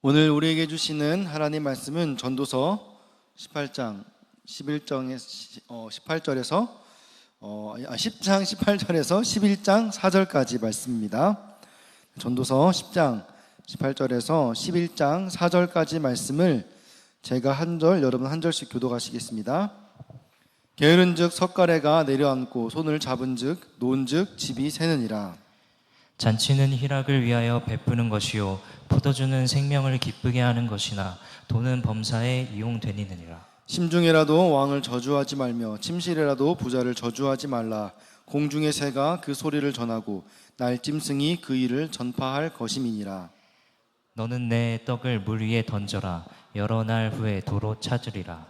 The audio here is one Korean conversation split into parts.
오늘 우리에게 주시는 하나님 말씀은 전도서 18장 18절에서 10장 18절에서 11장 4절까지 말씀입니다. 전도서 10장 18절에서 11장 4절까지 말씀을 제가 한 절, 여러분 한 절씩 교독하시겠습니다. 게으른즉 석가래가 내려앉고 손을 잡은즉 놓은즉 집이 새느니라. 잔치는 희락을 위하여 베푸는 것이요 포도주는 생명을 기쁘게 하는 것이나 돈은 범사에 이용되니느니라. 심중에라도 왕을 저주하지 말며 침실에라도 부자를 저주하지 말라. 공중의 새가 그 소리를 전하고 날짐승이 그 일을 전파할 것임이니라. 너는 내 떡을 물 위에 던져라. 여러 날 후에 도로 찾으리라.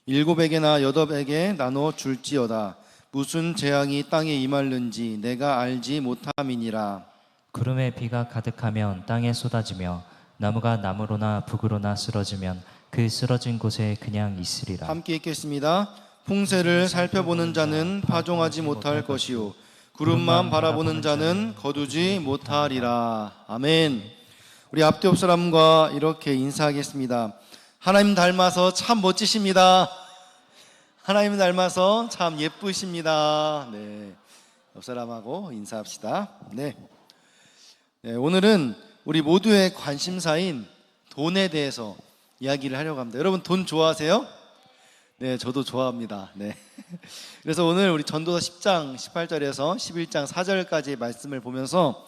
7에게나 8에게 나눠 줄지어다. 무슨 재앙이 땅에 임할는지 내가 알지 못함이니라. 구름에 비가 가득하면 땅에 쏟아지며 나무가 나무로나 북으로나 쓰러지면 그 쓰러진 곳에 그냥 있으리라. 함께 읽겠습니다. 풍세를 살펴보는 자는 파종하지 못할 것이요 구름만 바라보는 자는 거두지 못하리라. 아멘. 우리 앞뒤 옆 사람과 이렇게 인사하겠습니다. 하나님 닮아서 참 멋지십니다. 하나님 닮아서 참 예쁘십니다. 네, 옆 사람하고 인사합시다. 네, 오늘은 우리 모두의 관심사인 돈에 대해서 이야기를 하려고 합니다. 여러분 돈 좋아하세요? 네, 저도 좋아합니다. 네. 그래서 오늘 우리 전도서 10장 18절에서 11장 4절까지의 말씀을 보면서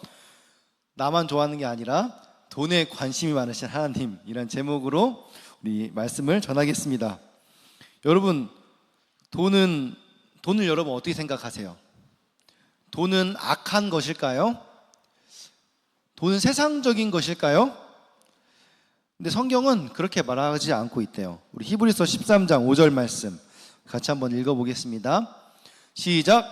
나만 좋아하는 게 아니라 돈에 관심이 많으신 하나님이란 제목으로 우리 말씀을 전하겠습니다. 여러분, 돈을 여러분 어떻게 생각하세요? 돈은 악한 것일까요? 돈은 세상적인 것일까요? 근데 성경은 그렇게 말하지 않고 있대요. 우리 히브리서 13장 5절 말씀 같이 한번 읽어보겠습니다. 시작.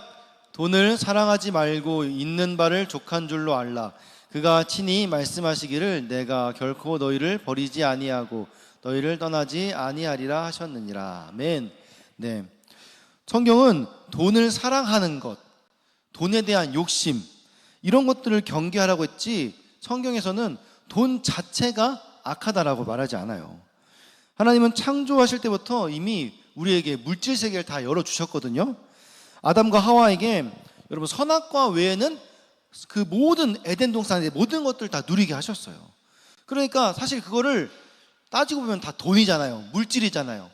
돈을 사랑하지 말고 있는 바를 족한 줄로 알라. 그가 친히 말씀하시기를 내가 결코 너희를 버리지 아니하고 너희를 떠나지 아니하리라 하셨느니라. 아멘. 네. 성경은 돈을 사랑하는 것, 돈에 대한 욕심 이런 것들을 경계하라고 했지 성경에서는 돈 자체가 악하다라고 말하지 않아요. 하나님은 창조하실 때부터 이미 우리에게 물질 세계를 다 열어주셨거든요. 아담과 하와에게 여러분 선악과 외에는 그 모든 에덴 동산의 모든 것들을 다 누리게 하셨어요. 그러니까 사실 그거를 따지고 보면 다 돈이잖아요. 물질이잖아요.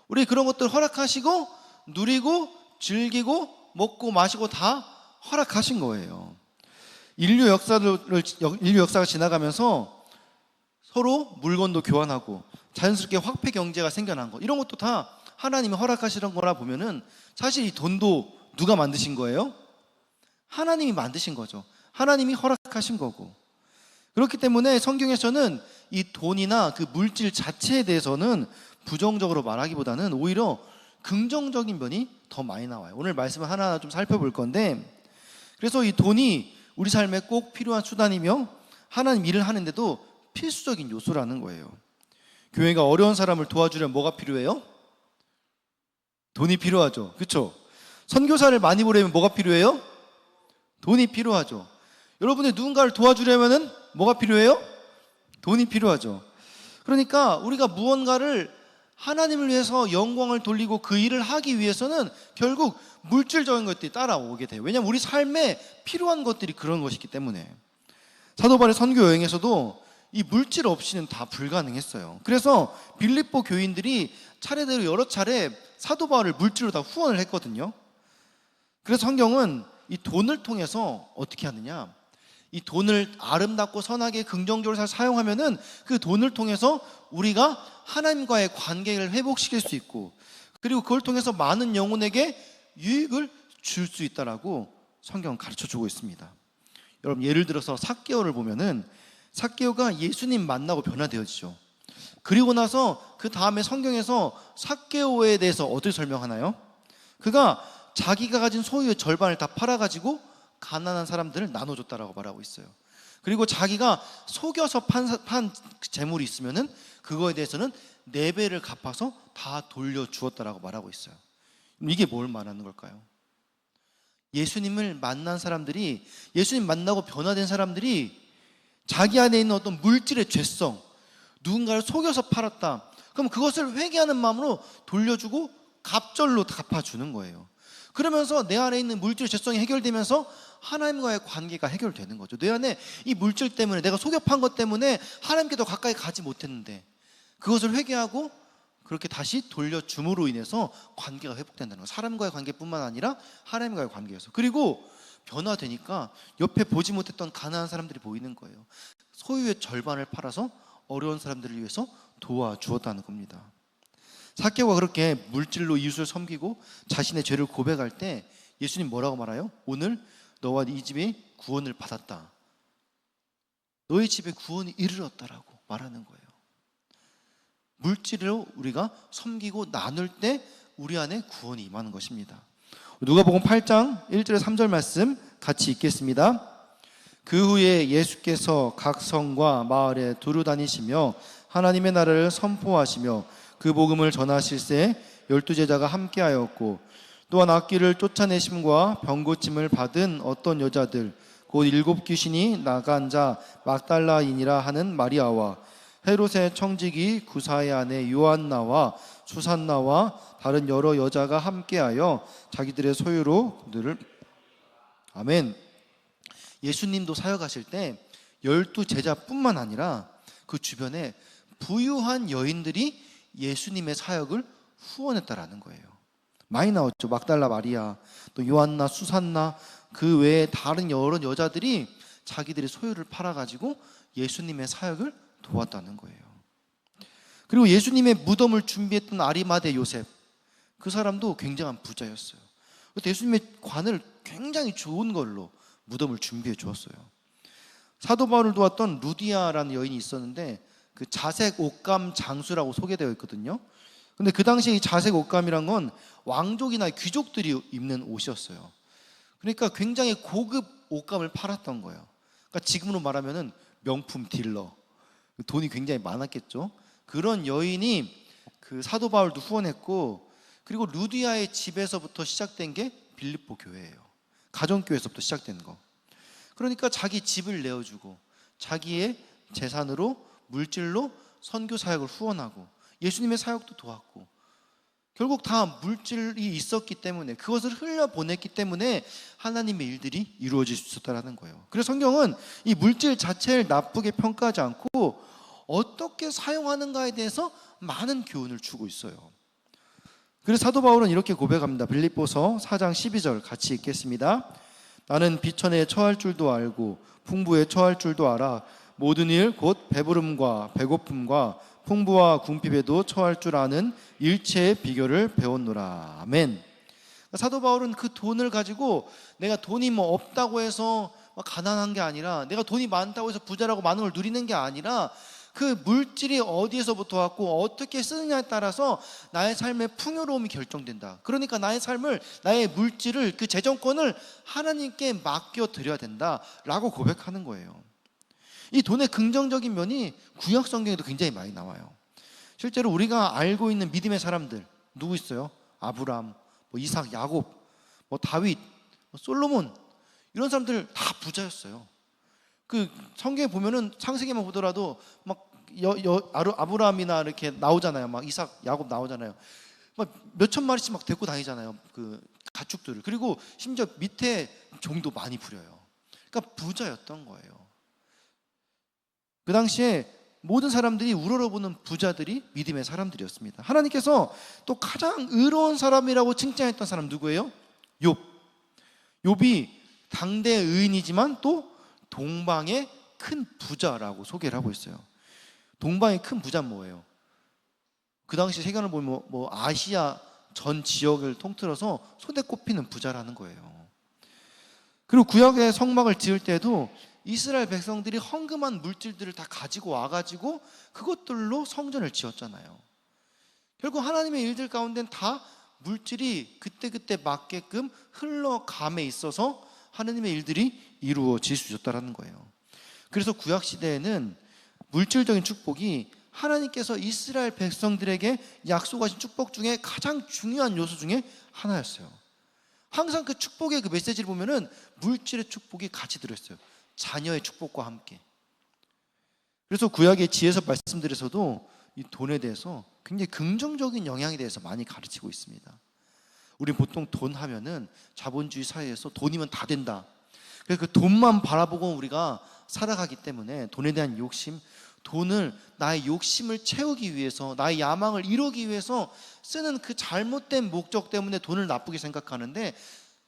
우리 그런 것들 허락하시고 누리고 즐기고 먹고 마시고 다 허락하신 거예요. 인류 역사가 지나가면서 서로 물건도 교환하고 자연스럽게 화폐 경제가 생겨난 거 이런 것도 다 하나님이 허락하시는 거라 보면은 사실 이 돈도 누가 만드신 거예요? 하나님이 만드신 거죠. 하나님이 허락하신 거고. 그렇기 때문에 성경에서는 이 돈이나 그 물질 자체에 대해서는 부정적으로 말하기보다는 오히려 긍정적인 면이 더 많이 나와요. 오늘 말씀을 하나하나 좀 살펴볼 건데, 그래서 이 돈이 우리 삶에 꼭 필요한 수단이며 하나님 일을 하는데도 필수적인 요소라는 거예요. 교회가 어려운 사람을 도와주려면 뭐가 필요해요? 돈이 필요하죠. 그렇죠? 선교사를 많이 보려면 뭐가 필요해요? 돈이 필요하죠. 여러분이 누군가를 도와주려면 뭐가 필요해요? 돈이 필요하죠. 그러니까 우리가 무언가를 하나님을 위해서 영광을 돌리고 그 일을 하기 위해서는 결국 물질적인 것들이 따라오게 돼요. 왜냐하면 우리 삶에 필요한 것들이 그런 것이기 때문에. 사도 바울의 선교 여행에서도 이 물질 없이는 다 불가능했어요. 그래서 빌립보 교인들이 차례대로 여러 차례 사도 바울을 물질로 다 후원을 했거든요. 그래서 성경은 이 돈을 통해서 어떻게 하느냐, 이 돈을 아름답고 선하게 긍정적으로 잘 사용하면은 그 돈을 통해서 우리가 하나님과의 관계를 회복시킬 수 있고, 그리고 그걸 통해서 많은 영혼에게 유익을 줄 수 있다라고 성경은 가르쳐 주고 있습니다. 여러분 예를 들어서 삭개오를 보면은 삭개오가 예수님 만나고 변화되어지죠. 그리고 나서 그 다음에 성경에서 삭개오에 대해서 어떻게 설명하나요? 그가 자기가 가진 소유의 절반을 다 팔아가지고 가난한 사람들을 나눠줬다라고 말하고 있어요. 그리고 자기가 속여서 판 재물이 있으면은 그거에 대해서는 4배를 갚아서 다 돌려주었다라고 말하고 있어요. 이게 뭘 말하는 걸까요? 예수님을 만난 사람들이, 예수님 만나고 변화된 사람들이 자기 안에 있는 어떤 물질의 죄성, 누군가를 속여서 팔았다. 그럼 그것을 회개하는 마음으로 돌려주고 갑절로 갚아주는 거예요. 그러면서 내 안에 있는 물질 죄성이 해결되면서 하나님과의 관계가 해결되는 거죠. 내 안에 이 물질 때문에, 내가 속여 판 것 때문에 하나님께 더 가까이 가지 못했는데 그것을 회개하고 그렇게 다시 돌려줌으로 인해서 관계가 회복된다는 거예요. 사람과의 관계뿐만 아니라 하나님과의 관계에서. 그리고 변화되니까 옆에 보지 못했던 가난한 사람들이 보이는 거예요. 소유의 절반을 팔아서 어려운 사람들을 위해서 도와주었다는 겁니다. 삭개오가 그렇게 물질로 이웃을 섬기고 자신의 죄를 고백할 때 예수님 뭐라고 말해요? 오늘 너와 네 집이 구원을 받았다. 너의 집에 구원이 이르렀다라고 말하는 거예요. 물질로 우리가 섬기고 나눌 때 우리 안에 구원이 임하는 것입니다. 누가복음 8장 1절에 3절 말씀 같이 읽겠습니다. 그 후에 예수께서 각 성과 마을에 두루 다니시며 하나님의 나라를 선포하시며 그 복음을 전하실새 12제자가 함께하였고 또한 악귀를 쫓아내심과 병고침을 받은 어떤 여자들 곧 7 귀신이 나간 자 막달라인이라 하는 마리아와 헤롯의 청지기 구사의 아내 요한나와 수산나와 다른 여러 여자가 함께하여 자기들의 소유로 그들을 아멘. 예수님도 사역하실 때 12제자뿐만 아니라 그 주변에 부유한 여인들이 예수님의 사역을 후원했다라는 거예요. 많이 나왔죠. 막달라 마리아, 또 요한나, 수산나, 그 외에 다른 여러 여자들이 자기들의 소유를 팔아가지고 예수님의 사역을 도왔다는 거예요. 그리고 예수님의 무덤을 준비했던 아리마대 요셉, 그 사람도 굉장한 부자였어요. 그래서 예수님의 관을 굉장히 좋은 걸로 무덤을 준비해 주었어요. 사도 바울을 도왔던 루디아라는 여인이 있었는데 그 자색 옷감 장수라고 소개되어 있거든요. 근데 그 당시에 이 자색 옷감이란 건 왕족이나 귀족들이 입는 옷이었어요. 그러니까 굉장히 고급 옷감을 팔았던 거예요. 그러니까 지금으로 말하면은 명품 딜러, 돈이 굉장히 많았겠죠. 그런 여인이 그 사도 바울도 후원했고, 그리고 루디아의 집에서부터 시작된 게 빌립보 교회예요. 가정교회에서부터 시작된 거. 그러니까 자기 집을 내어주고 자기의 재산으로 물질로 선교 사역을 후원하고 예수님의 사역도 도왔고, 결국 다 물질이 있었기 때문에, 그것을 흘려보냈기 때문에 하나님의 일들이 이루어질 수 있었다는 거예요. 그래서 성경은 이 물질 자체를 나쁘게 평가하지 않고 어떻게 사용하는가에 대해서 많은 교훈을 주고 있어요. 그래서 사도 바울은 이렇게 고백합니다. 빌립보서 4장 12절 같이 읽겠습니다. 나는 비천에 처할 줄도 알고 풍부에 처할 줄도 알아 모든 일 곧 배부름과 배고픔과 풍부와 궁핍에도 처할 줄 아는 일체의 비결을 배웠노라. 아멘. 사도 바울은 그 돈을 가지고 내가 돈이 뭐 없다고 해서 가난한 게 아니라, 내가 돈이 많다고 해서 부자라고 많은 걸 누리는 게 아니라, 그 물질이 어디에서부터 왔고 어떻게 쓰느냐에 따라서 나의 삶의 풍요로움이 결정된다. 그러니까 나의 삶을, 나의 물질을, 그 재정권을 하나님께 맡겨드려야 된다라고 고백하는 거예요. 이 돈의 긍정적인 면이 구약 성경에도 굉장히 많이 나와요. 실제로 우리가 알고 있는 믿음의 사람들 누구 있어요? 아브람, 이삭, 야곱, 다윗, 솔로몬, 이런 사람들 다 부자였어요. 그 성경에 보면은 창세기만 보더라도 막 아브라함이나 이렇게 나오잖아요. 막 이삭, 야곱 나오잖아요. 막 몇천 마리씩 막 데리고 다니잖아요. 그 가축들을. 그리고 심지어 밑에 종도 많이 부려요. 그러니까 부자였던 거예요. 그 당시에 모든 사람들이 우러러보는 부자들이 믿음의 사람들이었습니다. 하나님께서 또 가장 의로운 사람이라고 칭찬했던 사람 누구예요? 욥. 욥이 당대 의인이지만 또 동방의 큰 부자라고 소개를 하고 있어요. 동방의 큰 부자는 뭐예요? 그 당시 세계관을 보면 아시아 전 지역을 통틀어서 손에 꼽히는 부자라는 거예요. 그리고 구약의 성막을 지을 때도 이스라엘 백성들이 헌금한 물질들을 다 가지고 와가지고 그것들로 성전을 지었잖아요. 결국 하나님의 일들 가운데는 다 물질이 그때그때 맞게끔 흘러감에 있어서 하나님의 일들이 이루어질 수 있었다는 거예요. 그래서 구약시대에는 물질적인 축복이 하나님께서 이스라엘 백성들에게 약속하신 축복 중에 가장 중요한 요소 중에 하나였어요. 항상 그 축복의 그 메시지를 보면은 물질의 축복이 같이 들어있어요. 자녀의 축복과 함께. 그래서 구약의 지혜서 말씀들에서도 이 돈에 대해서 굉장히 긍정적인 영향에 대해서 많이 가르치고 있습니다. 우리 보통 돈 하면은 자본주의 사회에서 돈이면 다 된다. 그래서 그 돈만 바라보고 우리가 살아가기 때문에 돈에 대한 욕심, 돈을 나의 욕심을 채우기 위해서, 나의 야망을 이루기 위해서 쓰는 그 잘못된 목적 때문에 돈을 나쁘게 생각하는데,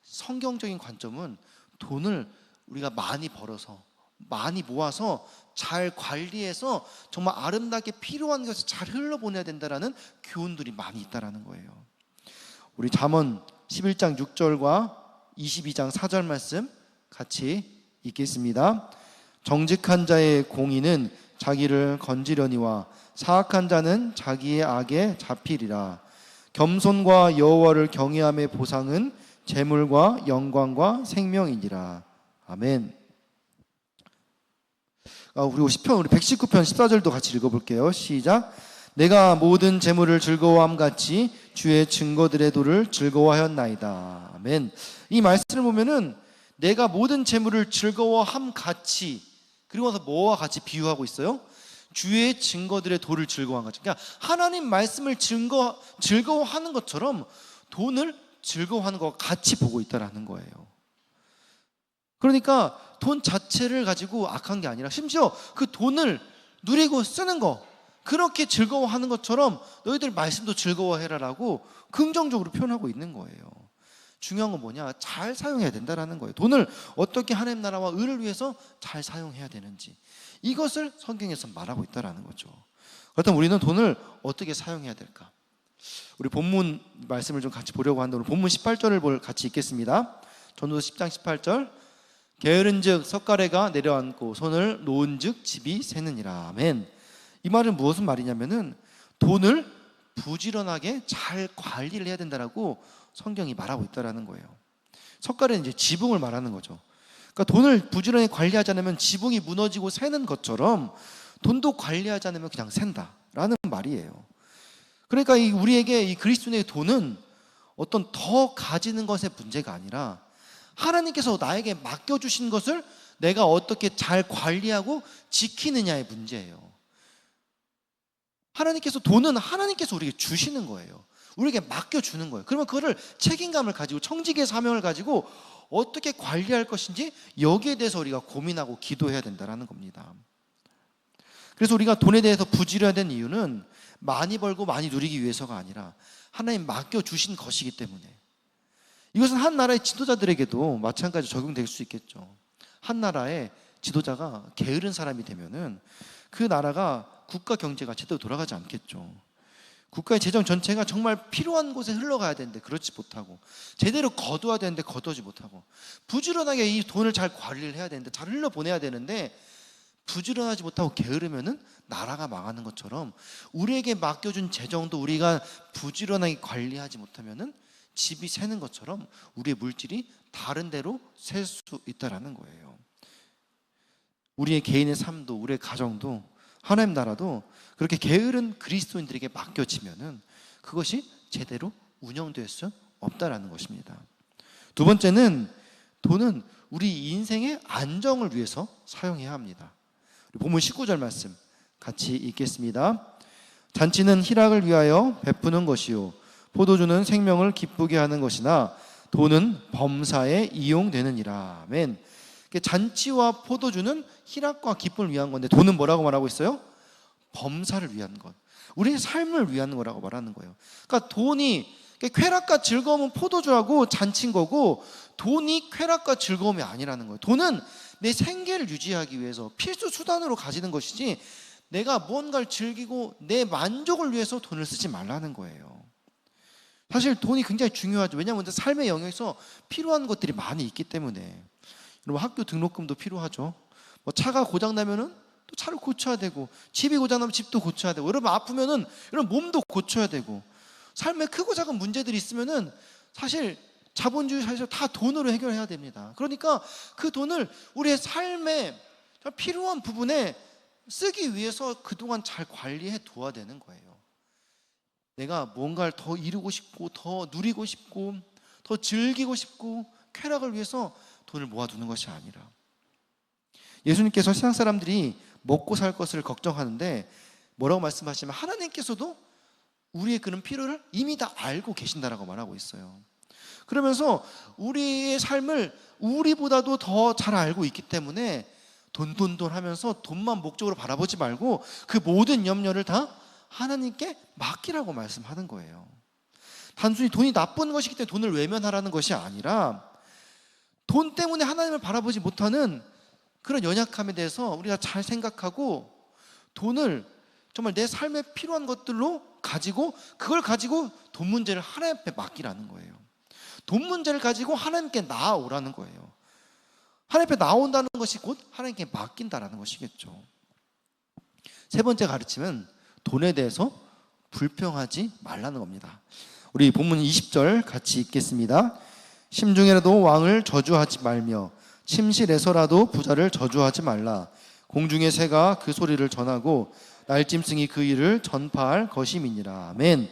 성경적인 관점은 돈을 우리가 많이 벌어서 많이 모아서 잘 관리해서 정말 아름답게 필요한 것을 잘 흘러보내야 된다라는 교훈들이 많이 있다라는 거예요. 우리 잠언 11장 6절과 22장 4절 말씀 같이 읽겠습니다. 정직한 자의 공의는 자기를 건지려니와 사악한 자는 자기의 악에 잡히리라. 겸손과 여호와를 경외함의 보상은 재물과 영광과 생명이니라. 아멘. 우리 시편, 우리 119편 14절도 같이 읽어볼게요. 시작. 내가 모든 재물을 즐거워함 같이 주의 증거들의 도를 즐거워하였나이다. 아멘. 이 말씀을 보면은 내가 모든 재물을 즐거워함 같이, 그리고 나서 뭐와 같이 비유하고 있어요? 주의 증거들의 도를 즐거워한 거죠. 그러니까 하나님 말씀을 즐거워하는 것처럼 돈을 즐거워하는 것과 같이 보고 있다라는 거예요. 그러니까 돈 자체를 가지고 악한 게 아니라 심지어 그 돈을 누리고 쓰는 거, 그렇게 즐거워하는 것처럼 너희들 말씀도 즐거워해라라고 긍정적으로 표현하고 있는 거예요. 중요한 건 뭐냐? 잘 사용해야 된다라는 거예요. 돈을 어떻게 하나님 나라와 의를 위해서 잘 사용해야 되는지, 이것을 성경에서 말하고 있다라는 거죠. 그렇다면 우리는 돈을 어떻게 사용해야 될까? 우리 본문 말씀을 좀 같이 보려고 하는데, 오늘 본문 18절을 같이 읽겠습니다. 전도서 10장 18절. 게으른즉 석가래가 내려앉고 손을 놓은즉 집이 새느니라. 아멘. 이 말은 무엇은 말이냐면은 돈을 부지런하게 잘 관리를 해야 된다라고 성경이 말하고 있다라는 거예요. 석가래는 이제 지붕을 말하는 거죠. 그러니까 돈을 부지런히 관리하지 않으면 지붕이 무너지고 새는 것처럼 돈도 관리하지 않으면 그냥 샌다라는 말이에요. 그러니까 우리에게 이 그리스도인의 돈은 어떤 더 가지는 것의 문제가 아니라 하나님께서 나에게 맡겨주신 것을 내가 어떻게 잘 관리하고 지키느냐의 문제예요. 하나님께서, 돈은 하나님께서 우리에게 주시는 거예요. 우리에게 맡겨주는 거예요. 그러면 그거를 책임감을 가지고, 청지기의 사명을 가지고 어떻게 관리할 것인지, 여기에 대해서 우리가 고민하고 기도해야 된다는 겁니다. 그래서 우리가 돈에 대해서 부지런해야 되는 이유는 많이 벌고 많이 누리기 위해서가 아니라 하나님 맡겨주신 것이기 때문에. 이것은 한 나라의 지도자들에게도 마찬가지로 적용될 수 있겠죠. 한 나라의 지도자가 게으른 사람이 되면은 그 나라가 국가 경제가 제대로 돌아가지 않겠죠. 국가의 재정 전체가 정말 필요한 곳에 흘러가야 되는데 그렇지 못하고, 제대로 거둬야 되는데 거두지 못하고, 부지런하게 이 돈을 잘 관리를 해야 되는데, 잘 흘러보내야 되는데 부지런하지 못하고 게으르면은 나라가 망하는 것처럼, 우리에게 맡겨준 재정도 우리가 부지런하게 관리하지 못하면은 집이 새는 것처럼 우리의 물질이 다른 데로 셀 수 있다라는 거예요. 우리의 개인의 삶도, 우리의 가정도, 하나님 나라도 그렇게 게으른 그리스도인들에게 맡겨지면은 그것이 제대로 운영될 수 없다라는 것입니다. 두 번째는, 돈은 우리 인생의 안정을 위해서 사용해야 합니다. 본문 19절 말씀 같이 읽겠습니다. 잔치는 희락을 위하여 베푸는 것이요 포도주는 생명을 기쁘게 하는 것이나 돈은 범사에 이용되느니라. 아멘. 잔치와 포도주는 희락과 기쁨을 위한 건데, 돈은 뭐라고 말하고 있어요? 범사를 위한 것, 우리의 삶을 위한 거라고 말하는 거예요. 그러니까 돈이, 쾌락과 즐거움은 포도주하고 잔치인 거고, 돈이 쾌락과 즐거움이 아니라는 거예요. 돈은 내 생계를 유지하기 위해서 필수 수단으로 가지는 것이지, 내가 무언가를 즐기고 내 만족을 위해서 돈을 쓰지 말라는 거예요. 사실 돈이 굉장히 중요하죠. 왜냐하면 삶의 영역에서 필요한 것들이 많이 있기 때문에. 여러분, 학교 등록금도 필요하죠. 차가 고장나면은 또 차를 고쳐야 되고, 집이 고장나면 집도 고쳐야 되고, 여러분 아프면은 여러분 몸도 고쳐야 되고, 삶에 크고 작은 문제들이 있으면은 사실 자본주의 사회에서 다 돈으로 해결해야 됩니다. 그러니까 그 돈을 우리의 삶에 필요한 부분에 쓰기 위해서 그동안 잘 관리해 둬야 되는 거예요. 내가 뭔가를 더 이루고 싶고, 더 누리고 싶고, 더 즐기고 싶고, 쾌락을 위해서 돈을 모아두는 것이 아니라, 예수님께서 세상 사람들이 먹고 살 것을 걱정하는데 뭐라고 말씀하시면 하나님께서도 우리의 그런 필요를 이미 다 알고 계신다라고 말하고 있어요. 그러면서 우리의 삶을 우리보다도 더 잘 알고 있기 때문에 돈 하면서 돈만 목적으로 바라보지 말고 그 모든 염려를 다 하나님께 맡기라고 말씀하는 거예요. 단순히 돈이 나쁜 것이기 때문에 돈을 외면하라는 것이 아니라 돈 때문에 하나님을 바라보지 못하는 그런 연약함에 대해서 우리가 잘 생각하고 돈을 정말 내 삶에 필요한 것들로 가지고 그걸 가지고 돈 문제를 하나님 앞에 맡기라는 거예요. 돈 문제를 가지고 하나님께 나아오라는 거예요. 하나님 앞에 나온다는 것이 곧 하나님께 맡긴다라는 것이겠죠. 세 번째 가르침은 돈에 대해서 불평하지 말라는 겁니다. 우리 본문 20절 같이 읽겠습니다. 심중에라도 왕을 저주하지 말며 침실에서라도 부자를 저주하지 말라. 공중의 새가 그 소리를 전하고 날짐승이 그 일을 전파할 것임이니라. 아멘.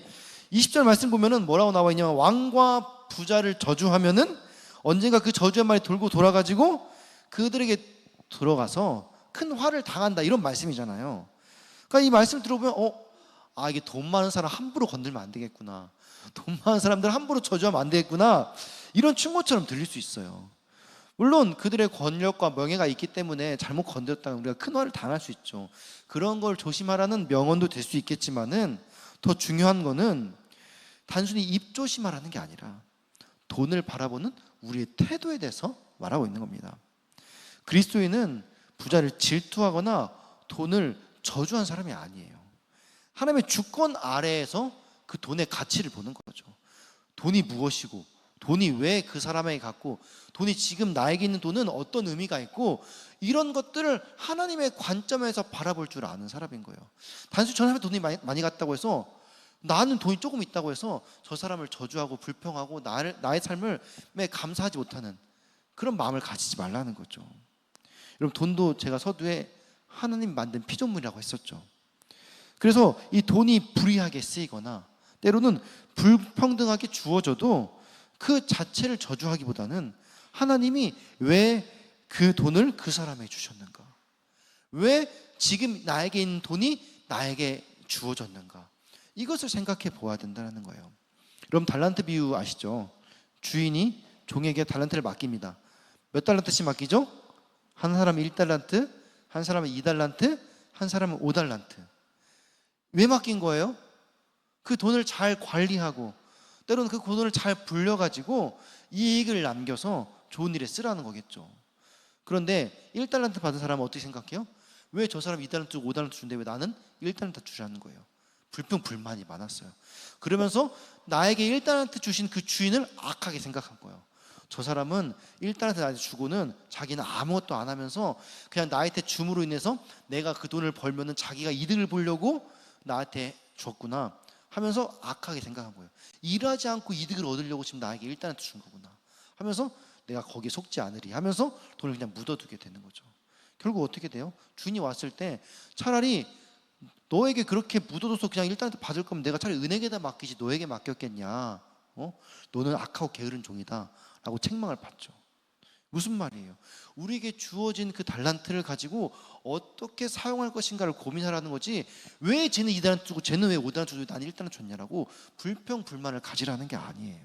20절 말씀 보면은 뭐라고 나와 있냐면 왕과 부자를 저주하면은 언젠가 그 저주의 말이 돌고 돌아가지고 그들에게 들어가서 큰 화를 당한다, 이런 말씀이잖아요. 그러니까 이 말씀을 들어보면 이게 돈 많은 사람 함부로 건들면 안 되겠구나, 돈 많은 사람들 함부로 저주하면 안 되겠구나, 이런 충고처럼 들릴 수 있어요. 물론 그들의 권력과 명예가 있기 때문에 잘못 건드렸다면 우리가 큰 화를 당할 수 있죠. 그런 걸 조심하라는 명언도 될 수 있겠지만은 더 중요한 거는 단순히 입 조심하라는 게 아니라 돈을 바라보는 우리의 태도에 대해서 말하고 있는 겁니다. 그리스도인은 부자를 질투하거나 돈을 저주한 사람이 아니에요. 하나님의 주권 아래에서 그 돈의 가치를 보는 거죠. 돈이 무엇이고, 돈이 왜 그 사람에게 갔고, 돈이 지금 나에게 있는 돈은 어떤 의미가 있고, 이런 것들을 하나님의 관점에서 바라볼 줄 아는 사람인 거예요. 단순히 저 사람의 돈이 많이 갔다고 해서, 나는 돈이 조금 있다고 해서 저 사람을 저주하고 불평하고 나의 삶을 감사하지 못하는 그런 마음을 가지지 말라는 거죠. 여러분, 돈도 제가 서두에 하나님 만든 피조물이라고 했었죠. 그래서 이 돈이 불의하게 쓰이거나 때로는 불평등하게 주어져도 그 자체를 저주하기보다는 하나님이 왜 그 돈을 그 사람에게 주셨는가, 왜 지금 나에게 있는 돈이 나에게 주어졌는가, 이것을 생각해 보아야 된다는 거예요. 여러분, 달란트 비유 아시죠? 주인이 종에게 달란트를 맡깁니다. 몇 달란트씩 맡기죠? 한 사람은 1달란트, 한 사람은 2달란트, 한 사람은 5달란트. 왜 맡긴 거예요? 그 돈을 잘 관리하고 때로는 그 돈을 잘 불려가지고 이익을 남겨서 좋은 일에 쓰라는 거겠죠. 그런데 1달란트 받은 사람은 어떻게 생각해요? 왜 저 사람이 2달란트 주고 5달란트 주는데 왜 나는 1달란트 주라는 거예요? 불평불만이 많았어요. 그러면서 나에게 1달란트 주신 그 주인을 악하게 생각한 거예요. 저 사람은 1달란트 나한테 주고는 자기는 아무것도 안 하면서 그냥 나한테 줌으로 인해서 내가 그 돈을 벌면은 자기가 이득을 보려고 나한테 줬구나 하면서 악하게 생각한 거예요. 일하지 않고 이득을 얻으려고 지금 나에게 1달란트 준 거구나 하면서 내가 거기에 속지 않으리 하면서 돈을 그냥 묻어두게 되는 거죠. 결국 어떻게 돼요? 주인이 왔을 때 차라리 너에게 그렇게 묻어둬서 그냥 1달란트 받을 거면 내가 차라리 은행에다 맡기지 너에게 맡겼겠냐, 너는 악하고 게으른 종이다 라고 책망을 받죠. 무슨 말이에요? 우리에게 주어진 그 달란트를 가지고 어떻게 사용할 것인가를 고민하라는 거지, 왜 쟤는 2달란트 주고 쟤는 왜 5달란트 주고 난 1달란트 줬냐라고 불평불만을 가지라는 게 아니에요.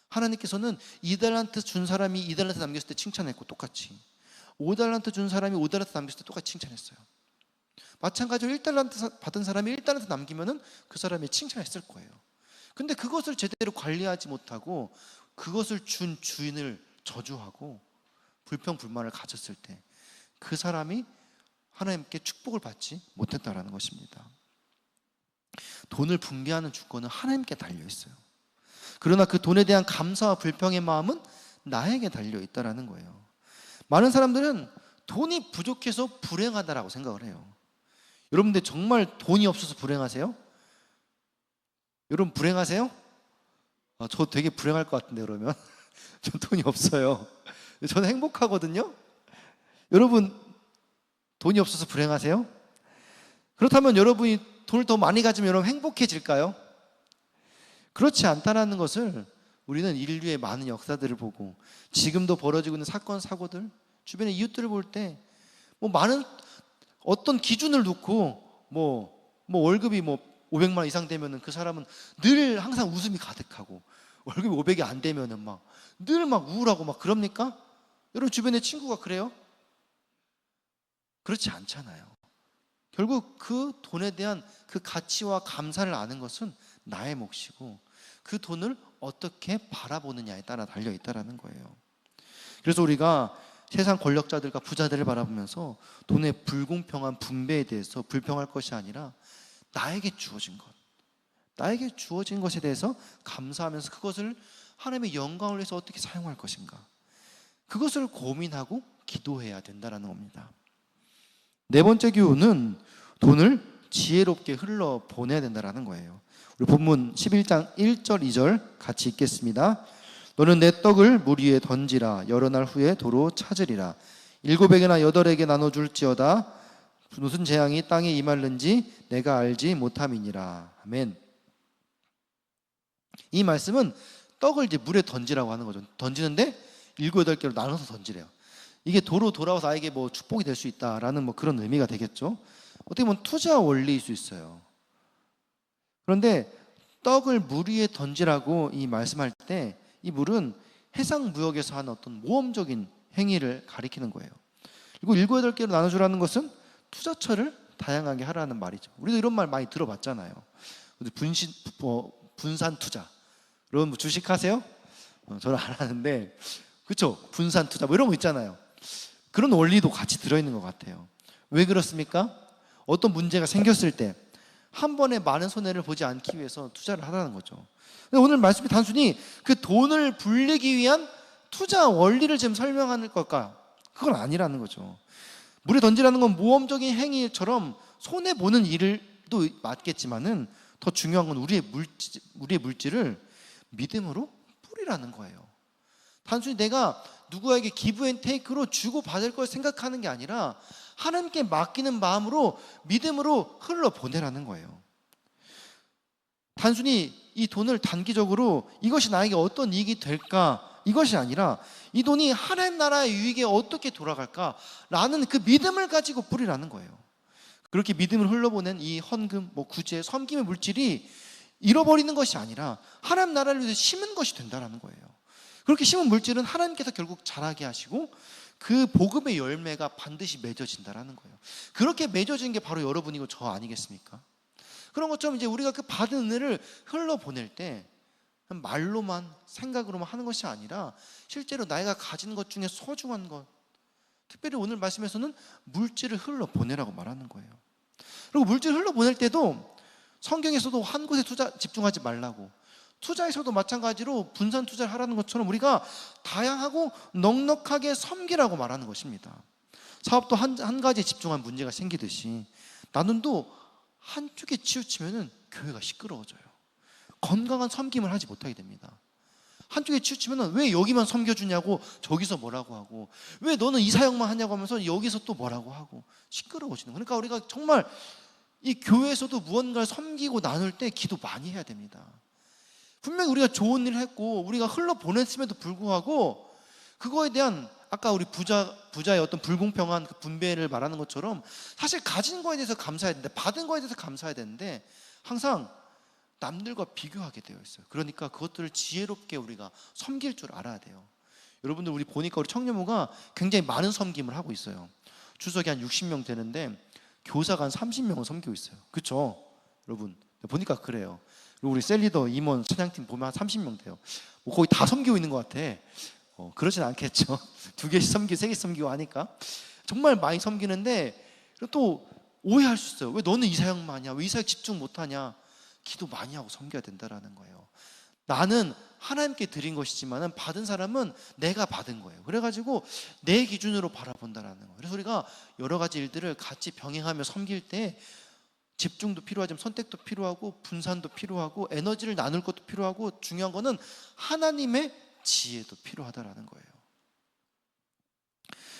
하나님께서는 2달란트 준 사람이 2달란트 남겼을 때 칭찬했고 똑같이 5달란트 준 사람이 5달란트 남겼을 때 똑같이 칭찬했어요. 마찬가지로 1달란트 받은 사람이 1달란트 남기면은 그 사람이 칭찬했을 거예요. 근데 그것을 제대로 관리하지 못하고 그것을 준 주인을 저주하고 불평불만을 가졌을 때 그 사람이 하나님께 축복을 받지 못했다라는 것입니다. 돈을 분배하는 주권은 하나님께 달려 있어요. 그러나 그 돈에 대한 감사와 불평의 마음은 나에게 달려 있다라는 거예요. 많은 사람들은 돈이 부족해서 불행하다라고 생각을 해요. 여러분들 정말 돈이 없어서 불행하세요? 여러분 불행하세요? 저 되게 불행할 것 같은데 그러면 전 돈이 없어요. 저는 행복하거든요. 여러분 돈이 없어서 불행하세요? 그렇다면 여러분이 돈을 더 많이 가지면 여러분 행복해질까요? 그렇지 않다는 것을 우리는 인류의 많은 역사들을 보고 지금도 벌어지고 있는 사건 사고들, 주변의 이웃들을 볼 때 많은 어떤 기준을 놓고 월급이 500만 원 이상 되면은 그 사람은 늘 항상 웃음이 가득하고, 월급이 500이 안 되면은 늘 우울하고 그럽니까? 여러분 주변에 친구가 그래요? 그렇지 않잖아요. 결국 그 돈에 대한 그 가치와 감사를 아는 것은 나의 몫이고, 그 돈을 어떻게 바라보느냐에 따라 달려 있다라는 거예요. 그래서 우리가 세상 권력자들과 부자들을 바라보면서 돈의 불공평한 분배에 대해서 불평할 것이 아니라 나에게 주어진 것에 대해서 감사하면서 그것을 하나님의 영광을 위해서 어떻게 사용할 것인가, 그것을 고민하고 기도해야 된다는 겁니다. 네 번째 교훈은 돈을 지혜롭게 흘러보내야 된다는 거예요. 우리 본문 11장 1절 2절 같이 읽겠습니다. 너는 내 떡을 물 위에 던지라. 여러 날 후에 도로 찾으리라. 7에게나 8에게 나눠줄지어다. 무슨 재앙이 땅에 임할는지 내가 알지 못함이니라. 아멘. 이 말씀은 떡을 이제 물에 던지라고 하는 거죠. 던지는데 7, 8개로 나눠서 던지래요. 이게 도로 돌아와서 나에게 축복이 될 수 있다라는 그런 의미가 되겠죠. 어떻게 보면 투자 원리일 수 있어요. 그런데 떡을 물 위에 던지라고 이 말씀할 때 이 물은 해상 무역에서 하는 어떤 모험적인 행위를 가리키는 거예요. 그리고 7, 8개로 나눠주라는 것은 투자처를 다양하게 하라는 말이죠. 우리도 이런 말 많이 들어봤잖아요. 분산 투자. 여러분 주식하세요? 저는 안 하는데, 그렇죠? 분산 투자 이런 거 있잖아요. 그런 원리도 같이 들어있는 것 같아요. 왜 그렇습니까? 어떤 문제가 생겼을 때 한 번에 많은 손해를 보지 않기 위해서 투자를 하라는 거죠. 오늘 말씀이 단순히 그 돈을 불리기 위한 투자 원리를 지금 설명하는 걸까? 그건 아니라는 거죠. 물에 던지라는 건 모험적인 행위처럼 손해보는 일도 맞겠지만은 더 중요한 건 우리의 물질을 믿음으로 뿌리라는 거예요. 단순히 내가 누구에게 기브 앤 테이크로 주고 받을 걸 생각하는 게 아니라 하나님께 맡기는 마음으로 믿음으로 흘러보내라는 거예요. 단순히 이 돈을 단기적으로 이것이 나에게 어떤 이익이 될까, 이것이 아니라 이 돈이 하나님 나라의 유익에 어떻게 돌아갈까라는 그 믿음을 가지고 뿌리라는 거예요. 그렇게 믿음을 흘러보낸 이 헌금, 구제, 섬김의 물질이 잃어버리는 것이 아니라 하나님 나라를 위해서 심은 것이 된다는 거예요. 그렇게 심은 물질은 하나님께서 결국 자라게 하시고 그 복음의 열매가 반드시 맺어진다는 거예요. 그렇게 맺어진 게 바로 여러분이고 저 아니겠습니까? 그런 것처럼 이제 우리가 그 받은 은혜를 흘러보낼 때 말로만 생각으로만 하는 것이 아니라 실제로 내가 가진 것 중에 소중한 것, 특별히 오늘 말씀에서는 물질을 흘러보내라고 말하는 거예요. 그리고 물질을 흘러보낼 때도 성경에서도 한 곳에 집중하지 말라고, 투자에서도 마찬가지로 분산 투자를 하라는 것처럼 우리가 다양하고 넉넉하게 섬기라고 말하는 것입니다. 사업도 한 가지에 집중한 문제가 생기듯이 나눔도 한쪽에 치우치면 교회가 시끄러워져요. 건강한 섬김을 하지 못하게 됩니다. 한쪽에 치우치면 왜 여기만 섬겨주냐고 저기서 뭐라고 하고, 왜 너는 이 사역만 하냐고 하면서 여기서 또 뭐라고 하고 시끄러워지는 거예요. 그러니까 우리가 정말 이 교회에서도 무언가를 섬기고 나눌 때 기도 많이 해야 됩니다. 분명히 우리가 좋은 일을 했고 우리가 흘러보냈음에도 불구하고 그거에 대한, 아까 우리 부자의 어떤 불공평한 그 분배를 말하는 것처럼 사실 가진 거에 대해서 감사해야 되는데, 받은 거에 대해서 감사해야 되는데 항상 남들과 비교하게 되어 있어요. 그러니까 그것들을 지혜롭게 우리가 섬길 줄 알아야 돼요. 여러분들 우리 보니까 우리 청년부가 굉장히 많은 섬김을 하고 있어요. 주석이 한 60명 되는데 교사가 한 30명을 섬기고 있어요. 그렇죠? 여러분 보니까 그래요. 그리고 우리 셀리더, 임원, 찬양팀 보면 한 30명 돼요. 거의 다 섬기고 있는 것 같아. 그러진 않겠죠. 2개씩 섬기고 3개씩 섬기고 하니까 정말 많이 섬기는데, 또 오해할 수 있어요. 왜 너는 이 사역만 하냐, 왜 이 사역 집중 못하냐. 기도 많이 하고 섬겨야 된다라는 거예요. 나는 하나님께 드린 것이지만 받은 사람은 내가 받은 거예요. 그래가지고 내 기준으로 바라본다라는 거예요. 그래서 우리가 여러 가지 일들을 같이 병행하며 섬길 때 집중도 필요하지만 선택도 필요하고 분산도 필요하고 에너지를 나눌 것도 필요하고, 중요한 거는 하나님의 지혜도 필요하다라는 거예요.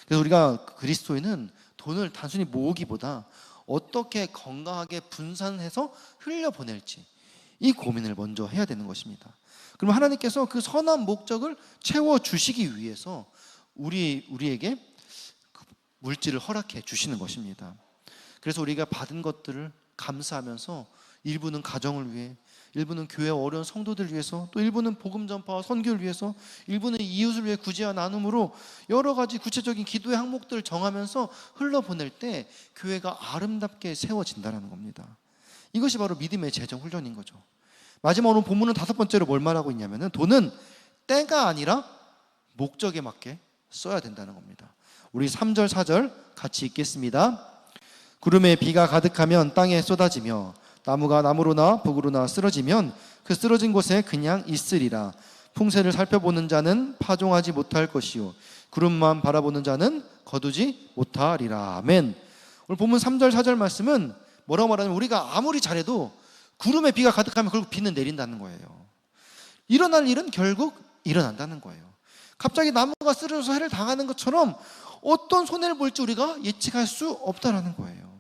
그래서 우리가 그리스도인은 돈을 단순히 모으기보다 어떻게 건강하게 분산해서 흘려보낼지, 이 고민을 먼저 해야 되는 것입니다. 그러면 하나님께서 그 선한 목적을 채워주시기 위해서 우리에게 물질을 허락해 주시는 것입니다. 그래서 우리가 받은 것들을 감사하면서 일부는 가정을 위해, 일부는 교회 어려운 성도들을 위해서, 또 일부는 복음 전파와 선교를 위해서, 일부는 이웃을 위해 구제와 나눔으로 여러 가지 구체적인 기도의 항목들을 정하면서 흘러보낼 때 교회가 아름답게 세워진다는 겁니다. 이것이 바로 믿음의 재정 훈련인 거죠. 마지막으로 본문은 5번째로 뭘 말하고 있냐면은 돈은 때가 아니라 목적에 맞게 써야 된다는 겁니다. 우리 3절 4절 같이 읽겠습니다. 구름에 비가 가득하면 땅에 쏟아지며 나무가 나무로나 북으로나 쓰러지면 그 쓰러진 곳에 그냥 있으리라. 풍세를 살펴보는 자는 파종하지 못할 것이요 구름만 바라보는 자는 거두지 못하리라. 아멘. 오늘 본문 3절 4절 말씀은 뭐라고 말하냐면 우리가 아무리 잘해도 구름에 비가 가득하면 결국 비는 내린다는 거예요. 일어날 일은 결국 일어난다는 거예요. 갑자기 나무가 쓰러져서 해를 당하는 것처럼 어떤 손해를 볼지 우리가 예측할 수 없다는 거예요.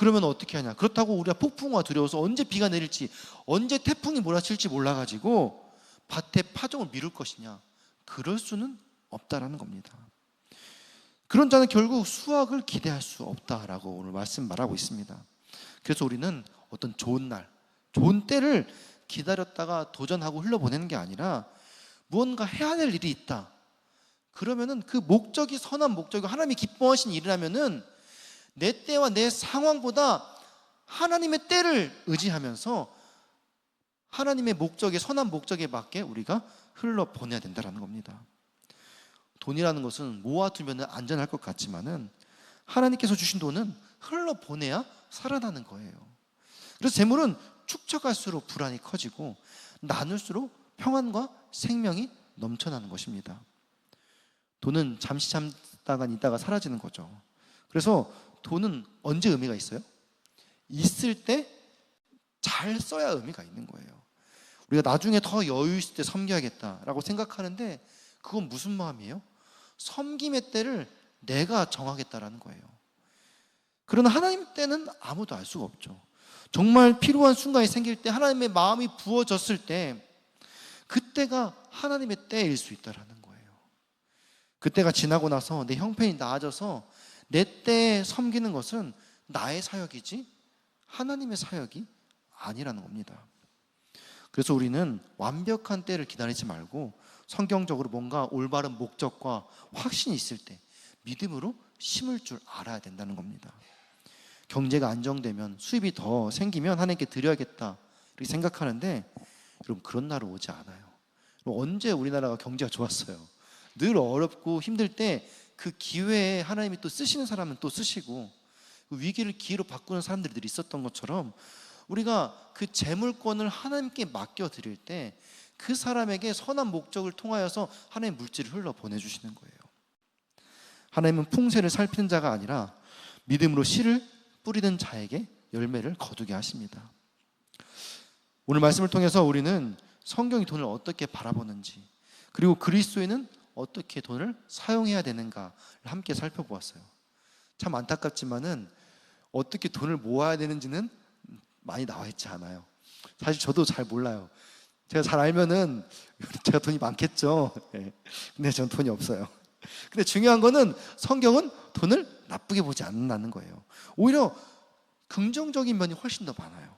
그러면 어떻게 하냐? 그렇다고 우리가 폭풍우가 두려워서 언제 비가 내릴지, 언제 태풍이 몰아칠지 몰라가지고 밭에 파종을 미룰 것이냐? 그럴 수는 없다라는 겁니다. 그런 자는 결국 수확을 기대할 수 없다라고 오늘 말씀 말하고 있습니다. 그래서 우리는 어떤 좋은 날, 좋은 때를 기다렸다가 도전하고 흘러보내는 게 아니라 무언가 해야 될 일이 있다. 그러면은 그 목적이 선한 목적이고 하나님이 기뻐하신 일이라면은 내 때와 내 상황보다 하나님의 때를 의지하면서 하나님의 목적에, 선한 목적에 맞게 우리가 흘러보내야 된다는 겁니다. 돈이라는 것은 모아두면 안전할 것 같지만은 하나님께서 주신 돈은 흘러보내야 살아나는 거예요. 그래서 재물은 축적할수록 불안이 커지고 나눌수록 평안과 생명이 넘쳐나는 것입니다. 돈은 잠시 잠깐 있다가 사라지는 거죠. 그래서 돈은 언제 의미가 있어요? 있을 때 잘 써야 의미가 있는 거예요. 우리가 나중에 더 여유 있을 때 섬겨야겠다라고 생각하는데 그건 무슨 마음이에요? 섬김의 때를 내가 정하겠다라는 거예요. 그러나 하나님 때는 아무도 알 수가 없죠. 정말 필요한 순간이 생길 때 하나님의 마음이 부어졌을 때 그때가 하나님의 때일 수 있다는 거예요. 그때가 지나고 나서 내 형편이 나아져서 내 때에 섬기는 것은 나의 사역이지 하나님의 사역이 아니라는 겁니다. 그래서 우리는 완벽한 때를 기다리지 말고 성경적으로 뭔가 올바른 목적과 확신이 있을 때 믿음으로 심을 줄 알아야 된다는 겁니다. 경제가 안정되면 수입이 더 생기면 하나님께 드려야겠다 이렇게 생각하는데 여러분 그런 날은 오지 않아요. 언제 우리나라가 경제가 좋았어요? 늘 어렵고 힘들 때 그 기회에 하나님이 또 쓰시는 사람은 또 쓰시고 그 위기를 기회로 바꾸는 사람들이 있었던 것처럼 우리가 그 재물권을 하나님께 맡겨드릴 때 그 사람에게 선한 목적을 통하여서 하나님의 물질을 흘러 보내주시는 거예요. 하나님은 풍세를 살피는 자가 아니라 믿음으로 씨를 뿌리는 자에게 열매를 거두게 하십니다. 오늘 말씀을 통해서 우리는 성경이 돈을 어떻게 바라보는지 그리고 그리스도인은 어떻게 돈을 사용해야 되는가를 함께 살펴보았어요. 참 안타깝지만은 어떻게 돈을 모아야 되는지는 많이 나와 있지 않아요. 사실 저도 잘 몰라요. 제가 잘 알면은 제가 돈이 많겠죠. 근데 저는 돈이 없어요. 근데 중요한 거는 성경은 돈을 나쁘게 보지 않는다는 거예요. 오히려 긍정적인 면이 훨씬 더 많아요.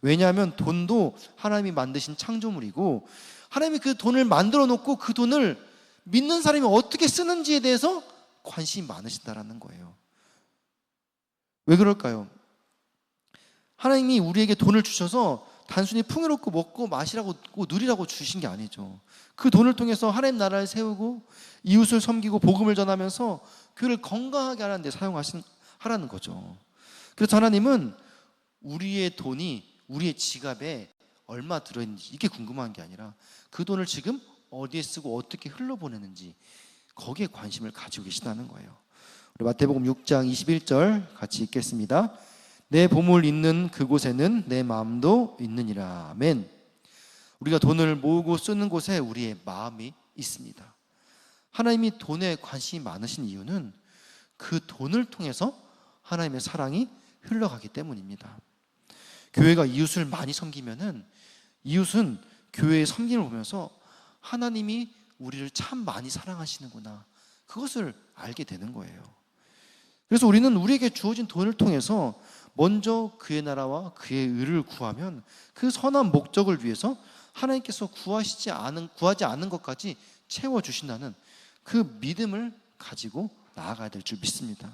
왜냐하면 돈도 하나님이 만드신 창조물이고 하나님이 그 돈을 만들어 놓고 그 돈을 믿는 사람이 어떻게 쓰는지에 대해서 관심이 많으시다라는 거예요. 왜 그럴까요? 하나님이 우리에게 돈을 주셔서 단순히 풍요롭고 먹고 마시라고 누리라고 주신 게 아니죠. 그 돈을 통해서 하나님 나라를 세우고 이웃을 섬기고 복음을 전하면서 교회를 건강하게 하는 데 하라는 거죠. 그래서 하나님은 우리의 돈이 우리의 지갑에 얼마 들어있는지 이게 궁금한 게 아니라 그 돈을 지금 어디에 쓰고 어떻게 흘러보내는지 거기에 관심을 가지고 계시다는 거예요. 우리 마태복음 6장 21절 같이 읽겠습니다. 내 보물 있는 그곳에는 내 마음도 있느니라. 아멘. 우리가 돈을 모으고 쓰는 곳에 우리의 마음이 있습니다. 하나님이 돈에 관심이 많으신 이유는 그 돈을 통해서 하나님의 사랑이 흘러가기 때문입니다. 교회가 이웃을 많이 섬기면은 이웃은 교회의 섬김을 보면서 하나님이 우리를 참 많이 사랑하시는구나 그것을 알게 되는 거예요. 그래서 우리는 우리에게 주어진 돈을 통해서 먼저 그의 나라와 그의 의를 구하면 그 선한 목적을 위해서 하나님께서 구하지 않은 것까지 채워주신다는 그 믿음을 가지고 나아가야 될 줄 믿습니다.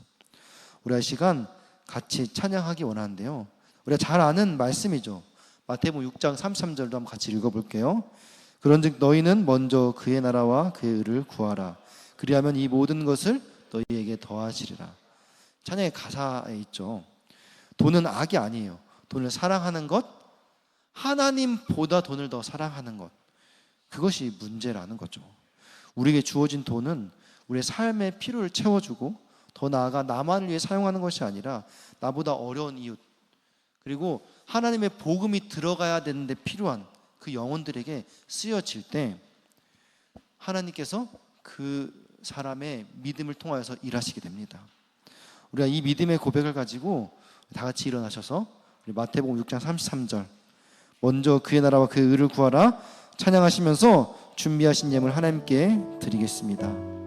우리가 이 시간 같이 찬양하기 원하는데요, 우리가 잘 아는 말씀이죠. 마태복음 6장 33절도 한번 같이 읽어볼게요. 그런즉 너희는 먼저 그의 나라와 그의 의를 구하라. 그리하면 이 모든 것을 너희에게 더하시리라. 찬양의 가사에 있죠. 돈은 악이 아니에요. 돈을 사랑하는 것, 하나님보다 돈을 더 사랑하는 것, 그것이 문제라는 거죠. 우리에게 주어진 돈은 우리의 삶의 필요를 채워주고 더 나아가 나만을 위해 사용하는 것이 아니라 나보다 어려운 이웃, 그리고 하나님의 복음이 들어가야 되는데 필요한 그 영혼들에게 쓰여질 때 하나님께서 그 사람의 믿음을 통하여서 일하시게 됩니다. 우리가 이 믿음의 고백을 가지고 다 같이 일어나셔서 우리 마태복음 6장 33절 먼저 그의 나라와 그의 의를 구하라 찬양하시면서 준비하신 예물 하나님께 드리겠습니다.